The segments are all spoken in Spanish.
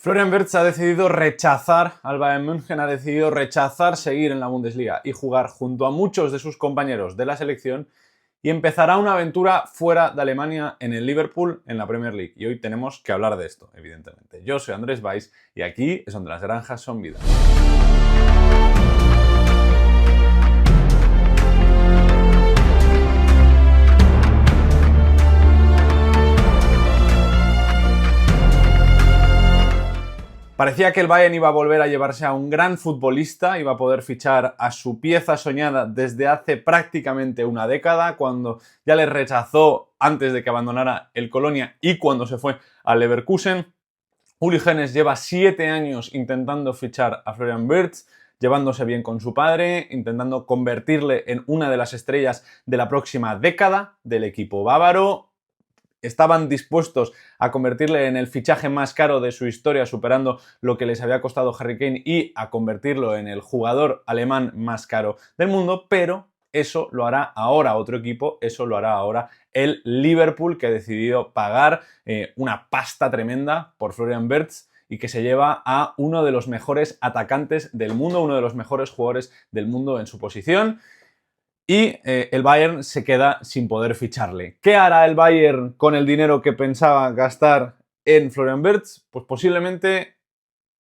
Florian Wirtz ha decidido rechazar al Bayern München, ha decidido rechazar seguir en la Bundesliga y jugar junto a muchos de sus compañeros de la selección y empezará una aventura fuera de Alemania en el Liverpool en la Premier League. Y hoy tenemos que hablar de esto, evidentemente. Yo soy Andrés Valls y aquí es donde las granjas son vida. Parecía que el Bayern iba a volver a llevarse a un gran futbolista, iba a poder fichar a su pieza soñada desde hace prácticamente una década, cuando ya le rechazó antes de que abandonara el Colonia y cuando se fue al Leverkusen. Uli Hoeneß lleva 7 años intentando fichar a Florian Wirtz, llevándose bien con su padre, intentando convertirle en una de las estrellas de la próxima década del equipo bávaro. Estaban dispuestos a convertirle en el fichaje más caro de su historia, superando lo que les había costado Harry Kane, y a convertirlo en el jugador alemán más caro del mundo, pero eso lo hará ahora otro equipo, eso lo hará ahora el Liverpool, que ha decidido pagar una pasta tremenda por Florian Wirtz y que se lleva a uno de los mejores atacantes del mundo, uno de los mejores jugadores del mundo en su posición. Y el Bayern se queda sin poder ficharle. ¿Qué hará el Bayern con el dinero que pensaba gastar en Florian Wirtz? Pues posiblemente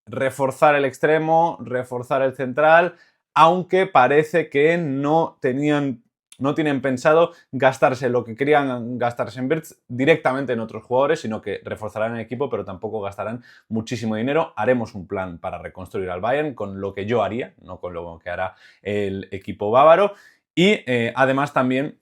reforzar el extremo, reforzar el central, aunque parece que no tienen pensado gastarse lo que querían gastarse en Wirtz directamente en otros jugadores, sino que reforzarán el equipo, pero tampoco gastarán muchísimo dinero. Haremos un plan para reconstruir al Bayern con lo que yo haría, no con lo que hará el equipo bávaro. Y además también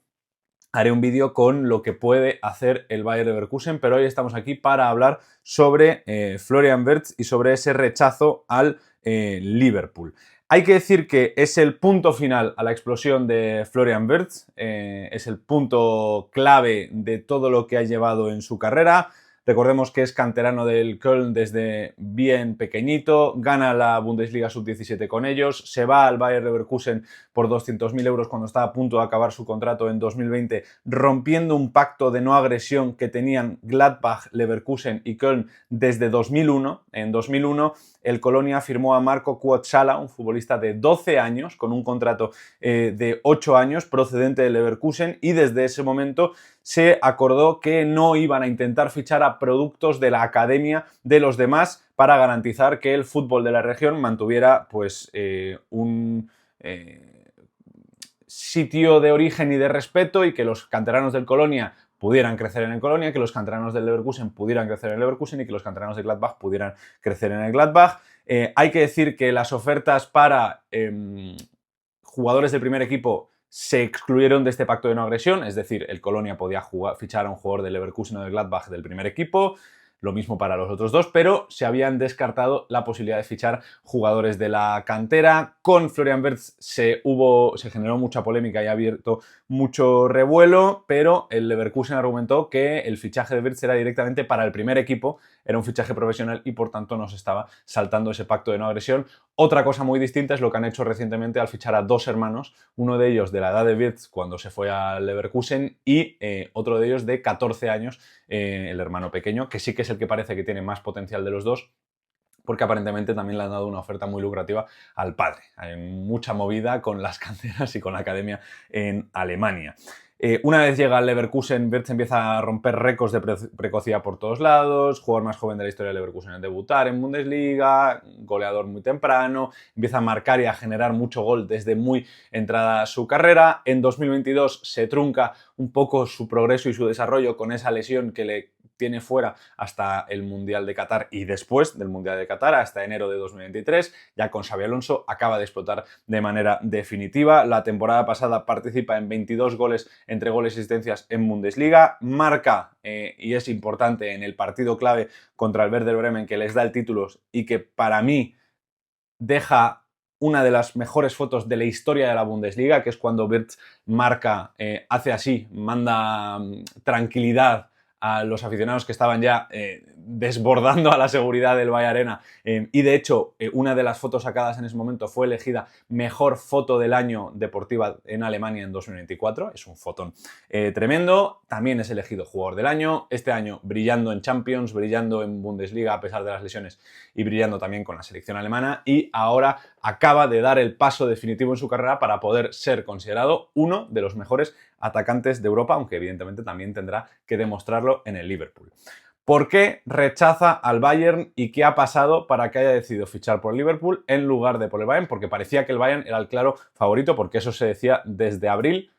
haré un vídeo con lo que puede hacer el Bayer Leverkusen, pero hoy estamos aquí para hablar sobre Florian Wirtz y sobre ese rechazo al Liverpool. Hay que decir que es el punto final a la explosión de Florian Wirtz, es el punto clave de todo lo que ha llevado en su carrera. Recordemos que es canterano del Köln desde bien pequeñito, gana la Bundesliga Sub-17 con ellos, se va al Bayer Leverkusen por 200.000 euros cuando está a punto de acabar su contrato en 2020, rompiendo un pacto de no agresión que tenían Gladbach, Leverkusen y Köln desde 2001. En 2001 el Colonia firmó a Marco Cuotsala, un futbolista de 12 años, con un contrato de 8 años procedente de Leverkusen, y desde ese momento se acordó que no iban a intentar fichar a productos de la academia de los demás para garantizar que el fútbol de la región mantuviera pues un sitio de origen y de respeto, y que los canteranos del Colonia pudieran crecer en el Colonia, que los canteranos del Leverkusen pudieran crecer en el Leverkusen y que los canteranos de Gladbach pudieran crecer en el Gladbach. Hay que decir que las ofertas para jugadores del primer equipo se excluyeron de este pacto de no agresión, es decir, el Colonia podía fichar a un jugador del Leverkusen o del Gladbach del primer equipo, lo mismo para los otros dos, pero se habían descartado la posibilidad de fichar jugadores de la cantera. Con Florian Wirtz se generó mucha polémica y ha abierto mucho revuelo, pero el Leverkusen argumentó que el fichaje de Wirtz era directamente para el primer equipo, era un fichaje profesional y por tanto no se estaba saltando ese pacto de no agresión. Otra cosa muy distinta es lo que han hecho recientemente al fichar a dos hermanos, uno de ellos de la edad de Wirtz cuando se fue al Leverkusen y otro de ellos de 14 años, el hermano pequeño, que sí que es el que parece que tiene más potencial de los dos, porque aparentemente también le han dado una oferta muy lucrativa al padre. Hay mucha movida con las canteras y con la academia en Alemania. Una vez llega al Leverkusen, Wirtz empieza a romper récords de precocidad por todos lados, jugador más joven de la historia del Leverkusen en debutar en Bundesliga, goleador muy temprano, empieza a marcar y a generar mucho gol desde muy entrada su carrera. En 2022 se trunca un poco su progreso y su desarrollo con esa lesión que le tiene fuera hasta el Mundial de Qatar, y después del Mundial de Qatar hasta enero de 2023, ya con Xabi Alonso acaba de explotar de manera definitiva. La temporada pasada participa en 22 goles entre goles y asistencias en Bundesliga, marca y es importante en el partido clave contra el Werder Bremen que les da el título y que para mí deja una de las mejores fotos de la historia de la Bundesliga, que es cuando Wirtz marca, hace así, manda tranquilidad a los aficionados que estaban ya desbordando a la seguridad del Valle Arena. Y de hecho, una de las fotos sacadas en ese momento fue elegida mejor foto del año deportiva en Alemania en 2024. Es un fotón tremendo. También es elegido jugador del año. Este año brillando en Champions, brillando en Bundesliga a pesar de las lesiones y brillando también con la selección alemana. Y ahora acaba de dar el paso definitivo en su carrera para poder ser considerado uno de los mejores atacantes de Europa, aunque evidentemente también tendrá que demostrarlo en el Liverpool. ¿Por qué rechaza al Bayern y qué ha pasado para que haya decidido fichar por el Liverpool en lugar de por el Bayern? Porque parecía que el Bayern era el claro favorito, porque eso se decía desde abril.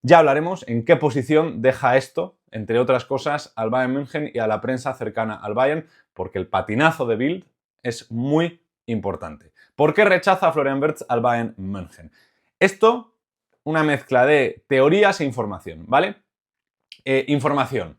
Ya hablaremos en qué posición deja esto, entre otras cosas, al Bayern München y a la prensa cercana al Bayern, porque el patinazo de Bild es muy importante. ¿Por qué rechaza Florian Wirtz al Bayern München? Esto, una mezcla de teorías e información, ¿vale? Información.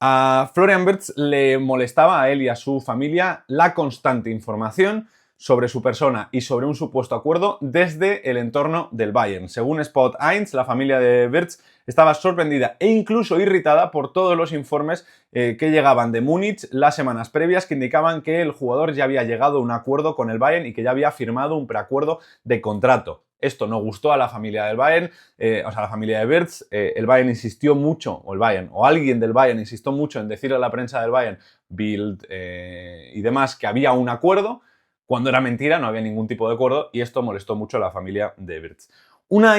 A Florian Wirtz le molestaba a él y a su familia la constante información sobre su persona y sobre un supuesto acuerdo desde el entorno del Bayern. Según Sport 1, la familia de Wirtz estaba sorprendida e incluso irritada por todos los informes que llegaban de Múnich las semanas previas que indicaban que el jugador ya había llegado a un acuerdo con el Bayern y que ya había firmado un preacuerdo de contrato. Esto no gustó a la familia del Bayern, a la familia de Wirtz. El Bayern insistió mucho, o el Bayern, o alguien del Bayern insistió mucho en decirle a la prensa del Bayern, Bild y demás, que había un acuerdo, cuando era mentira, no había ningún tipo de acuerdo, y esto molestó mucho a la familia de Wirtz. Una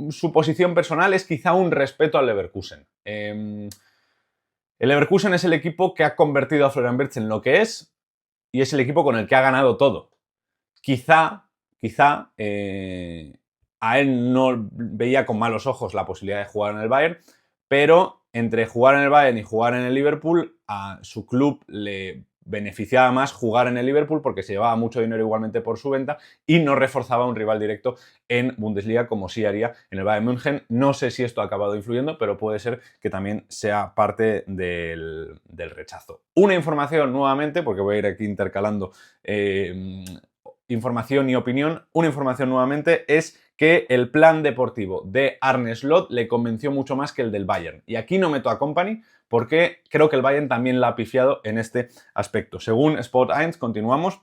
suposición personal es quizá un respeto al Leverkusen. El Leverkusen es el equipo que ha convertido a Florian Wirtz en lo que es, y es el equipo con el que ha ganado todo. Quizá a él no veía con malos ojos la posibilidad de jugar en el Bayern, pero entre jugar en el Bayern y jugar en el Liverpool, a su club le beneficiaba más jugar en el Liverpool porque se llevaba mucho dinero igualmente por su venta y no reforzaba un rival directo en Bundesliga como sí haría en el Bayern München. No sé si esto ha acabado influyendo, pero puede ser que también sea parte del rechazo. Una información nuevamente, porque voy a ir aquí intercalando información y opinión. Una información nuevamente es que el plan deportivo de Arne Slot le convenció mucho más que el del Bayern. Y aquí no meto a Kompany porque creo que el Bayern también la ha pifiado en este aspecto. Según Sport 1, continuamos,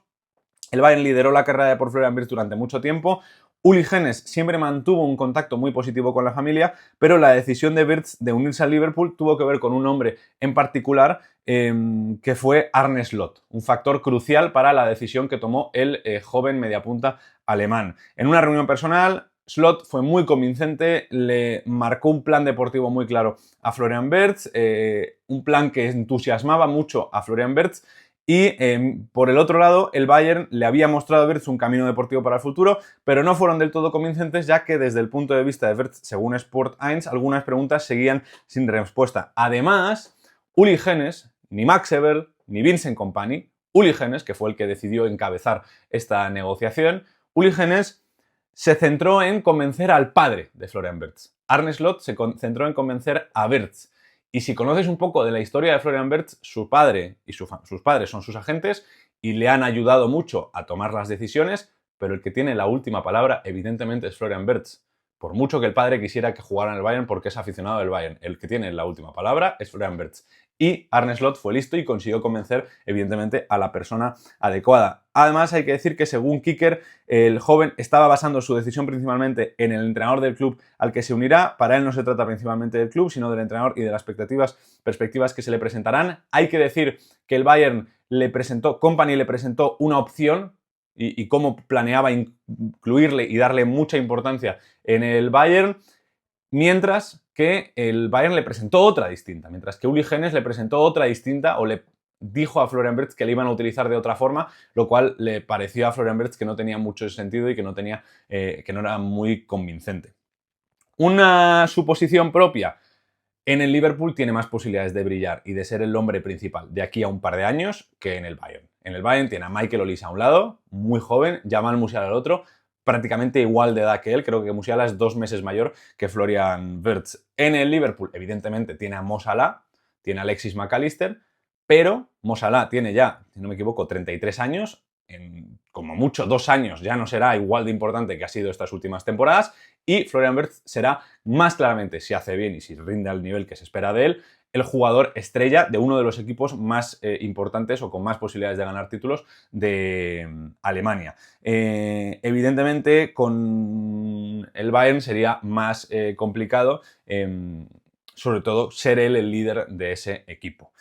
el Bayern lideró la carrera de por Florian Wirtz durante mucho tiempo. Uli Hoeneß siempre mantuvo un contacto muy positivo con la familia, pero la decisión de Wirtz de unirse al Liverpool tuvo que ver con un hombre en particular que fue Arne Slot, un factor crucial para la decisión que tomó el joven mediapunta alemán. En una reunión personal, Slot fue muy convincente, le marcó un plan deportivo muy claro a Florian Wirtz, un plan que entusiasmaba mucho a Florian Wirtz. Y por el otro lado, el Bayern le había mostrado a Wirtz un camino deportivo para el futuro, pero no fueron del todo convincentes, ya que desde el punto de vista de Wirtz, según Sport 1, algunas preguntas seguían sin respuesta. Además, Uli Hoeneß, ni Max Eberl, ni Vincent Kompany, Uli Hoeneß, que fue el que decidió encabezar esta negociación, Uli Hoeneß se centró en convencer al padre de Florian Wirtz. Arne Slot se centró en convencer a Wirtz. Y si conoces un poco de la historia de Florian Wirtz, su padre y sus padres son sus agentes y le han ayudado mucho a tomar las decisiones, pero el que tiene la última palabra evidentemente es Florian Wirtz. Por mucho que el padre quisiera que jugara en el Bayern porque es aficionado del Bayern, el que tiene la última palabra es Florian Wirtz. Y Arne Slot fue listo y consiguió convencer, evidentemente, a la persona adecuada. Además, hay que decir que según Kicker, el joven estaba basando su decisión principalmente en el entrenador del club al que se unirá. Para él no se trata principalmente del club, sino del entrenador y de las perspectivas que se le presentarán. Hay que decir que el Bayern Kompany le presentó una opción y cómo planeaba incluirle y darle mucha importancia en el Bayern, mientras que el Bayern le presentó otra distinta, mientras que Uli Hoeneß le presentó otra distinta o le dijo a Florian Wirtz que le iban a utilizar de otra forma, lo cual le pareció a Florian Wirtz que no tenía mucho sentido y que no era muy convincente. Una suposición propia. En el Liverpool tiene más posibilidades de brillar y de ser el hombre principal de aquí a un par de años que en el Bayern. En el Bayern tiene a Michael Olise a un lado, muy joven, Jamal Musiala al otro, prácticamente igual de edad que él. Creo que Musiala es 2 meses mayor que Florian Wirtz. En el Liverpool, evidentemente, tiene a Mo Salah, tiene a Alexis McAllister, pero Mo Salah tiene ya, si no me equivoco, 33 años. En como mucho 2 años ya no será igual de importante que ha sido estas últimas temporadas y Florian Wirtz será más claramente, si hace bien y si rinde al nivel que se espera de él, el jugador estrella de uno de los equipos más importantes o con más posibilidades de ganar títulos de Alemania. Evidentemente, con el Bayern sería más complicado, sobre todo ser él el líder de ese equipo.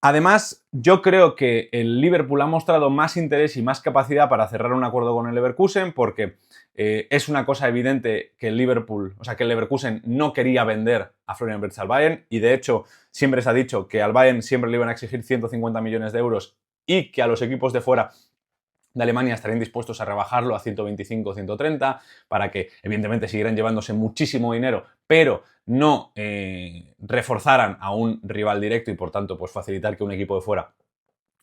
Además, yo creo que el Liverpool ha mostrado más interés y más capacidad para cerrar un acuerdo con el Leverkusen porque es una cosa evidente que el Liverpool, o sea, que el Leverkusen no quería vender a Florian Wirtz al Bayern y de hecho siempre se ha dicho que al Bayern siempre le iban a exigir 150 millones de euros y que a los equipos de fuera de Alemania estarían dispuestos a rebajarlo a 125 o 130 para que evidentemente siguieran llevándose muchísimo dinero, pero no reforzaran a un rival directo y por tanto pues facilitar que un equipo de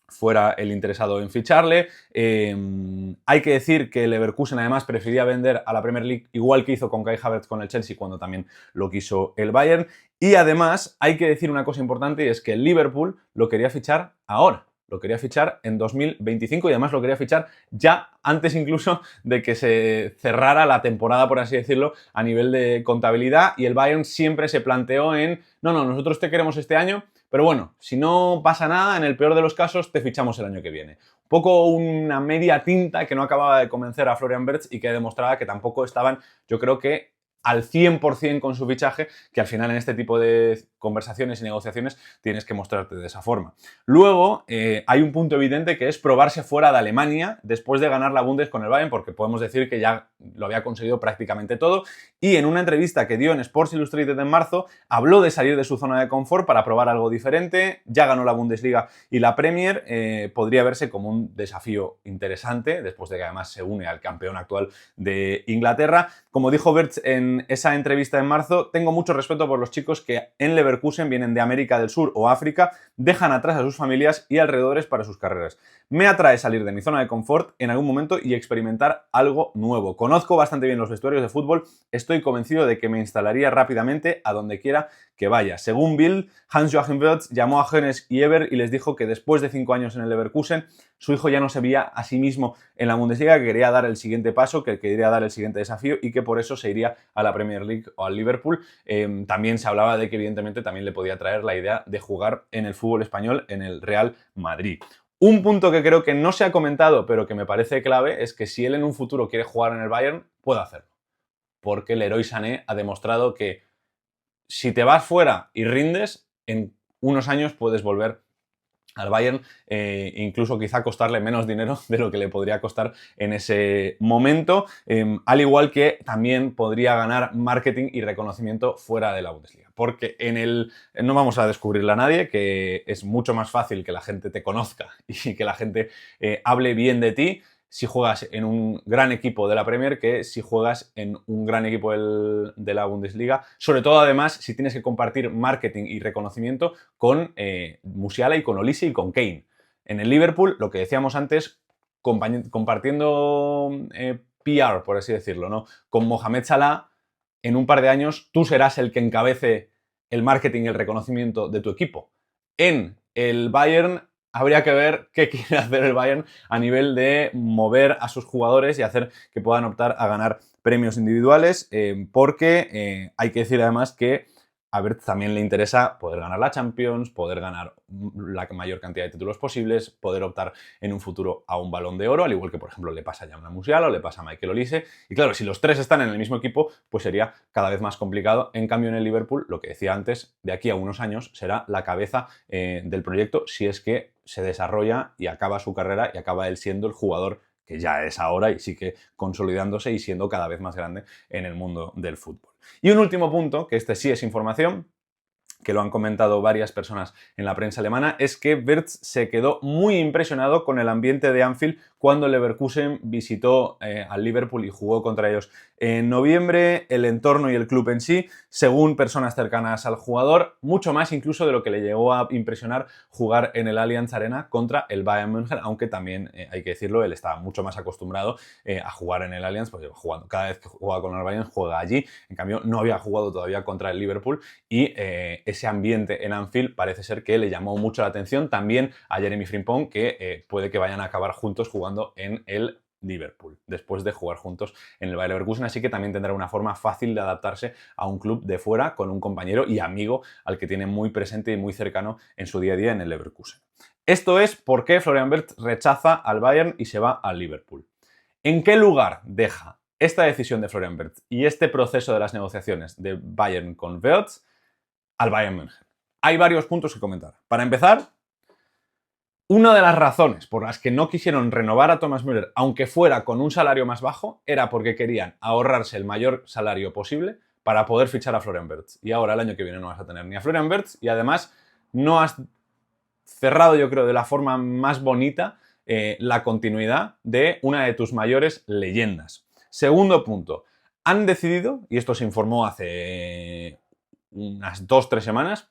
fuera el interesado en ficharle. Hay que decir que el Leverkusen además prefería vender a la Premier League igual que hizo con Kai Havertz con el Chelsea cuando también lo quiso el Bayern. Y además hay que decir una cosa importante y es que el Liverpool lo quería fichar ahora. Lo quería fichar en 2025 y además lo quería fichar ya antes incluso de que se cerrara la temporada, por así decirlo, a nivel de contabilidad y el Bayern siempre se planteó en no, nosotros te queremos este año, pero bueno, si no pasa nada, en el peor de los casos te fichamos el año que viene. Un poco una media tinta que no acababa de convencer a Florian Wirtz y que demostraba que tampoco estaban, yo creo que al 100% con su fichaje, que al final en este tipo de conversaciones y negociaciones tienes que mostrarte de esa forma. Luego, hay un punto evidente que es probarse fuera de Alemania después de ganar la Bundes con el Bayern, porque podemos decir que ya lo había conseguido prácticamente todo. Y en una entrevista que dio en Sports Illustrated en marzo, habló de salir de su zona de confort para probar algo diferente. Ya ganó la Bundesliga y la Premier. Podría verse como un desafío interesante, después de que además se une al campeón actual de Inglaterra. Como dijo Wirtz en esa entrevista en marzo, tengo mucho respeto por los chicos que en Leverkusen vienen de América del Sur o África, dejan atrás a sus familias y alrededores para sus carreras. Me atrae salir de mi zona de confort en algún momento y experimentar algo nuevo. Conozco bastante bien los vestuarios de fútbol, estoy convencido de que me instalaría rápidamente a donde quiera que vaya. Según Bild, Hans-Joachim Wirtz llamó a Hoeneß y Eber y les dijo que después de 5 años en el Leverkusen, su hijo ya no se veía a sí mismo en la Bundesliga, que quería dar el siguiente paso, que quería dar el siguiente desafío y que por eso se iría a la Premier League o al Liverpool. También se hablaba de que evidentemente también le podía traer la idea de jugar en el fútbol español en el Real Madrid. Un punto que creo que no se ha comentado, pero que me parece clave, es que si él en un futuro quiere jugar en el Bayern, puede hacerlo. Porque el Leroy Sané ha demostrado que si te vas fuera y rindes, en unos años puedes volver al Bayern, incluso quizá costarle menos dinero de lo que le podría costar en ese momento, al igual que también podría ganar marketing y reconocimiento fuera de la Bundesliga. Porque no vamos a descubrirle a nadie, que es mucho más fácil que la gente te conozca y que la gente hable bien de ti si juegas en un gran equipo de la Premier que si juegas en un gran equipo de la Bundesliga. Sobre todo, además, si tienes que compartir marketing y reconocimiento con Musiala y con Olise y con Kane. En el Liverpool, lo que decíamos antes, compartiendo PR, por así decirlo, ¿no? Con Mohamed Salah, en un par de años tú serás el que encabece el marketing y el reconocimiento de tu equipo. En el Bayern habría que ver qué quiere hacer el Bayern a nivel de mover a sus jugadores y hacer que puedan optar a ganar premios individuales, porque hay que decir además que a Wirtz también le interesa poder ganar la Champions, poder ganar la mayor cantidad de títulos posibles, poder optar en un futuro a un Balón de Oro, al igual que, por ejemplo, le pasa a Jan Musiala o le pasa a Michael Olise. Y claro, si los tres están en el mismo equipo, pues sería cada vez más complicado. En cambio, en el Liverpool, lo que decía antes, de aquí a unos años será la cabeza del proyecto si es que se desarrolla y acaba su carrera y acaba él siendo el jugador que ya es ahora y sigue consolidándose y siendo cada vez más grande en el mundo del fútbol. Y un último punto, que este sí es información, que lo han comentado varias personas en la prensa alemana, es que Wirtz se quedó muy impresionado con el ambiente de Anfield cuando Leverkusen visitó al Liverpool y jugó contra ellos en noviembre. El entorno y el club en sí, según personas cercanas al jugador, mucho más incluso de lo que le llegó a impresionar jugar en el Allianz Arena contra el Bayern München, aunque también, hay que decirlo, él estaba mucho más acostumbrado a jugar en el Allianz, porque jugando, cada vez que juega con el Bayern juega allí. En cambio, no había jugado todavía contra el Liverpool y ese ambiente en Anfield parece ser que le llamó mucho la atención también a Jeremy Frimpong, que puede que vayan a acabar juntos jugando en el Liverpool, después de jugar juntos en el Bayer Leverkusen, así que también tendrá una forma fácil de adaptarse a un club de fuera con un compañero y amigo al que tiene muy presente y muy cercano en su día a día en el Leverkusen. Esto es por qué Florian Wirtz rechaza al Bayern y se va al Liverpool. ¿En qué lugar deja esta decisión de Florian Wirtz y este proceso de las negociaciones de Bayern con Wirtz al Bayern München? Hay varios puntos que comentar. Para empezar, una de las razones por las que no quisieron renovar a Thomas Müller, aunque fuera con un salario más bajo, era porque querían ahorrarse el mayor salario posible para poder fichar a Florian Wirtz. Y ahora, el año que viene, no vas a tener ni a Florian Wirtz y además no has cerrado, yo creo, de la forma más bonita la continuidad de una de tus mayores leyendas. Segundo punto, han decidido, y esto se informó hace unas 2-3 semanas,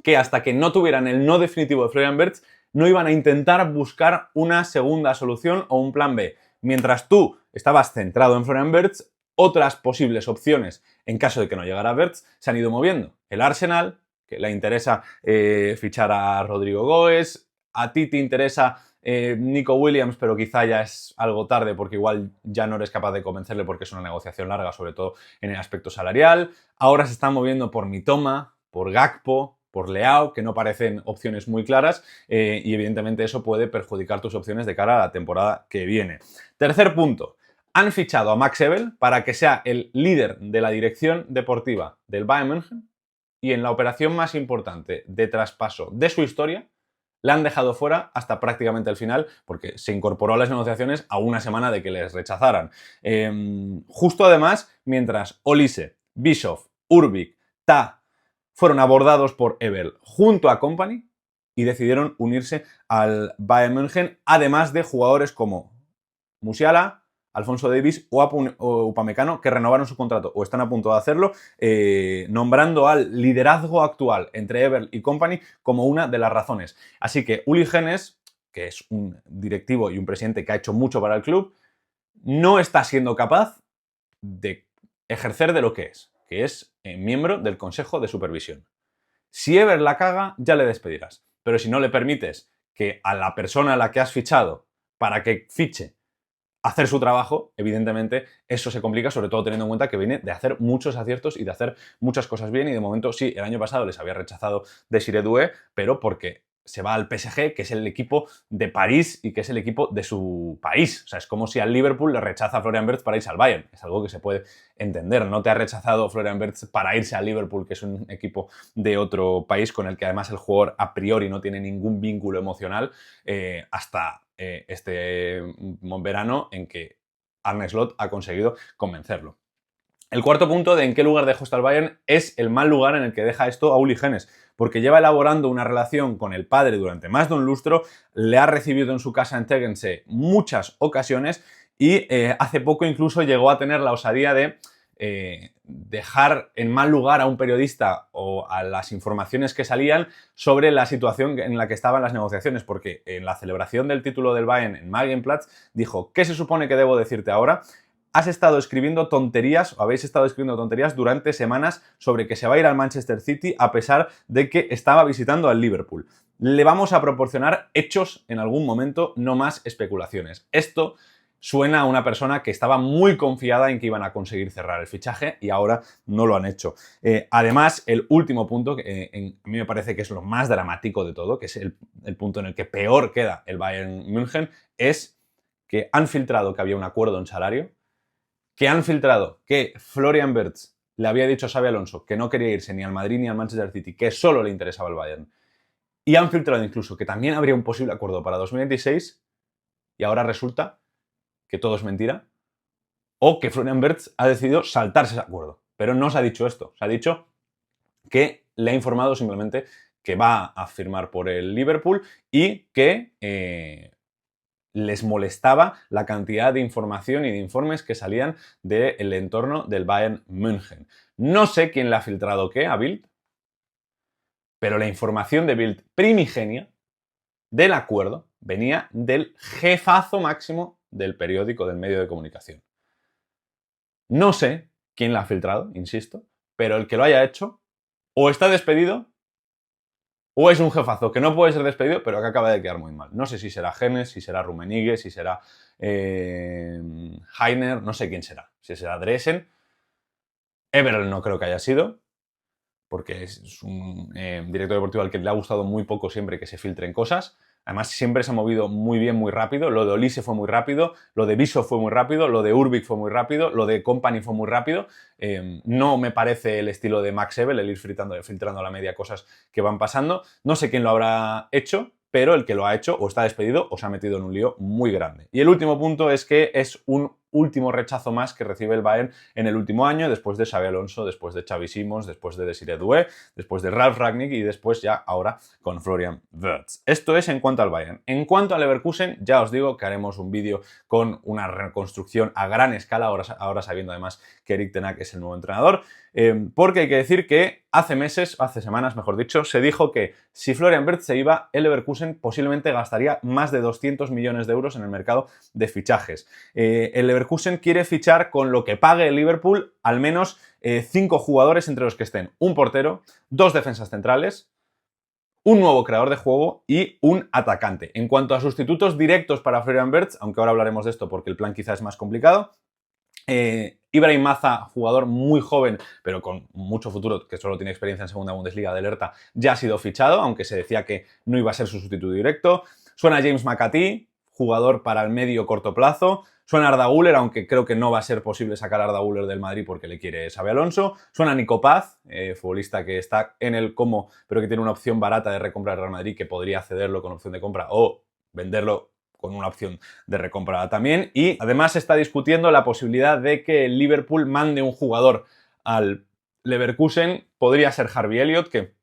que hasta que no tuvieran el no definitivo de Florian Wirtz, no iban a intentar buscar una segunda solución o un plan B. Mientras tú estabas centrado en Florian Wirtz, otras posibles opciones, en caso de que no llegara Wirtz, se han ido moviendo. El Arsenal, que le interesa fichar a Rodrigo Goes, a ti te interesa Nico Williams, pero quizá ya es algo tarde porque igual ya no eres capaz de convencerle porque es una negociación larga, sobre todo en el aspecto salarial. Ahora se están moviendo por Mitoma, por Gakpo, por Leao, que no parecen opciones muy claras y evidentemente eso puede perjudicar tus opciones de cara a la temporada que viene. Tercer punto, han fichado a Max Ebel para que sea el líder de la dirección deportiva del Bayern München y en la operación más importante de traspaso de su historia la han dejado fuera hasta prácticamente el final porque se incorporó a las negociaciones a una semana de que les rechazaran. Justo además, mientras Olise, Bischoff, Urbik, Ta fueron abordados por Ebel junto a Kompany y decidieron unirse al Bayern München, además de jugadores como Musiala, Alphonso Davies o Upamecano, que renovaron su contrato o están a punto de hacerlo, nombrando al liderazgo actual entre Ebel y Kompany como una de las razones. Así que Uli Hoeneß, que es un directivo y un presidente que ha hecho mucho para el club, no está siendo capaz de ejercer de lo que es miembro del Consejo de Supervisión. Si Ever la caga, ya le despedirás. Pero si no le permites que a la persona a la que has fichado para que fiche hacer su trabajo, evidentemente eso se complica, sobre todo teniendo en cuenta que viene de hacer muchos aciertos y de hacer muchas cosas bien y de momento sí, el año pasado les había rechazado Desiré Doué, pero porque se va al PSG, que es el equipo de París y que es el equipo de su país. O sea, es como si al Liverpool le rechaza a Florian Wirtz para irse al Bayern. Es algo que se puede entender. No te ha rechazado Florian Wirtz para irse al Liverpool, que es un equipo de otro país con el que además el jugador a priori no tiene ningún vínculo emocional hasta este verano en que Arne Slot ha conseguido convencerlo. El cuarto punto de en qué lugar dejó el Bayern es el mal lugar en el que deja esto a Uli Hoeneß, porque lleva elaborando una relación con el padre durante más de un lustro, le ha recibido en su casa en Tegernsee muchas ocasiones y hace poco incluso llegó a tener la osadía de dejar en mal lugar a un periodista o a las informaciones que salían sobre la situación en la que estaban las negociaciones, porque en la celebración del título del Bayern en Marienplatz dijo: ¿qué se supone que debo decirte ahora? Has estado escribiendo tonterías, o habéis estado escribiendo tonterías durante semanas sobre que se va a ir al Manchester City a pesar de que estaba visitando al Liverpool. Le vamos a proporcionar hechos en algún momento, no más especulaciones. Esto suena a una persona que estaba muy confiada en que iban a conseguir cerrar el fichaje y ahora no lo han hecho. Además, el último punto, que a mí me parece que es lo más dramático de todo, que es el punto en el que peor queda el Bayern München, es que han filtrado que había un acuerdo en salario, que han filtrado que Florian Wirtz le había dicho a Xabi Alonso que no quería irse ni al Madrid ni al Manchester City, que solo le interesaba el Bayern. Y han filtrado incluso que también habría un posible acuerdo para 2026 y ahora resulta que todo es mentira o que Florian Wirtz ha decidido saltarse ese acuerdo. Pero no se ha dicho esto. Se ha dicho que le ha informado simplemente que va a firmar por el Liverpool y que les molestaba la cantidad de información y de informes que salían del entorno del Bayern München. No sé quién le ha filtrado qué a Bild, pero la información de Bild primigenia del acuerdo venía del jefazo máximo del periódico, del medio de comunicación. No sé quién la ha filtrado, insisto, pero el que lo haya hecho o está despedido O es un jefazo que no puede ser despedido, pero que acaba de quedar muy mal. No sé si será Genes, si será Rummenigge, si será Hainer, no sé quién será. Si será Dresen. Everell no creo que haya sido, porque es un director deportivo al que le ha gustado muy poco siempre que se filtren cosas. Además, siempre se ha movido muy bien, muy rápido. Lo de Olise fue muy rápido, lo de Viso fue muy rápido, lo de Urbik fue muy rápido, lo de Company fue muy rápido. No me parece el estilo de Max Ebel, el ir filtrando a la media cosas que van pasando. No sé quién lo habrá hecho, pero el que lo ha hecho o está despedido o se ha metido en un lío muy grande. Y el último punto es que es un último rechazo más que recibe el Bayern en el último año, después de Xabi Alonso, después de Xavi Simons, después de Desiree Doué, después de Ralf Rangnick y después ya ahora con Florian Wirtz. Esto es en cuanto al Bayern. En cuanto al Leverkusen, ya os digo que haremos un vídeo con una reconstrucción a gran escala, ahora sabiendo además que Erik ten Hag es el nuevo entrenador, porque hay que decir que hace semanas, mejor dicho, se dijo que si Florian Wirtz se iba, el Leverkusen posiblemente gastaría más de 200 millones de euros en el mercado de fichajes. El Leverkusen quiere fichar con lo que pague el Liverpool al menos 5 jugadores entre los que estén un portero, 2 defensas centrales, un nuevo creador de juego y un atacante. En cuanto a sustitutos directos para Florian Wirtz, aunque ahora hablaremos de esto porque el plan quizás es más complicado, Ibrahim Maza, jugador muy joven, pero con mucho futuro, que solo tiene experiencia en segunda Bundesliga de Lerta, ya ha sido fichado, aunque se decía que no iba a ser su sustituto directo. Suena James McAtee, jugador para el medio corto plazo. Suena Arda Güler, aunque creo que no va a ser posible sacar a Arda Güler del Madrid porque le quiere Xabi Alonso. Suena Nico Paz, futbolista que está en el como, pero que tiene una opción barata de recompra del Real Madrid, que podría cederlo con opción de compra o venderlo con una opción de recompra también. Y además se está discutiendo la posibilidad de que el Liverpool mande un jugador al Leverkusen. Podría ser Harvey Elliott, que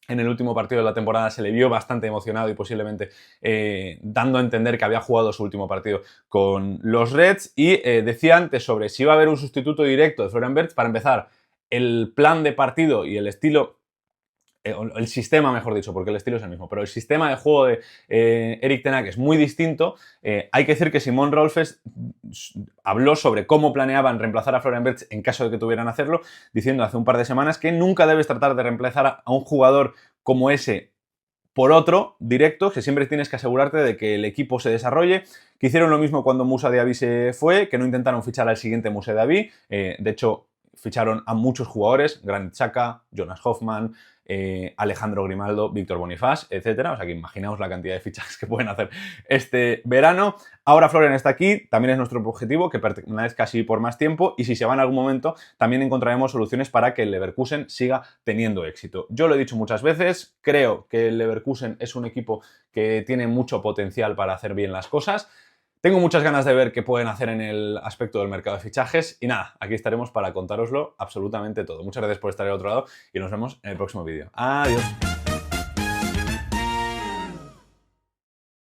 en el último partido de la temporada se le vio bastante emocionado y posiblemente dando a entender que había jugado su último partido con los Reds. Y decía antes sobre si iba a haber un sustituto directo de Florian Wirtz. Para empezar, el plan de partido y el estilo, el sistema, mejor dicho, porque el estilo es el mismo, pero el sistema de juego de Erik ten Hag es muy distinto. Hay que decir que Simon Rolfes habló sobre cómo planeaban reemplazar a Florian Wirtz en caso de que tuvieran que hacerlo, diciendo hace un par de semanas que nunca debes tratar de reemplazar a un jugador como ese por otro directo, que siempre tienes que asegurarte de que el equipo se desarrolle, que hicieron lo mismo cuando Moussa Diaby se fue, que no intentaron fichar al siguiente Moussa Diaby. De hecho, ficharon a muchos jugadores, Granit Xhaka, Jonas Hoffman, Alejandro Grimaldo, Víctor Bonifaz, etcétera. O sea que imaginaos la cantidad de fichajes que pueden hacer este verano. Ahora Florian está aquí, también es nuestro objetivo que permanezca así por más tiempo, y si se va en algún momento también encontraremos soluciones para que el Leverkusen siga teniendo éxito. Yo lo he dicho muchas veces, creo que el Leverkusen es un equipo que tiene mucho potencial para hacer bien las cosas. Tengo muchas ganas de ver qué pueden hacer en el aspecto del mercado de fichajes y nada, aquí estaremos para contároslo absolutamente todo. Muchas gracias por estar al otro lado y nos vemos en el próximo vídeo. Adiós.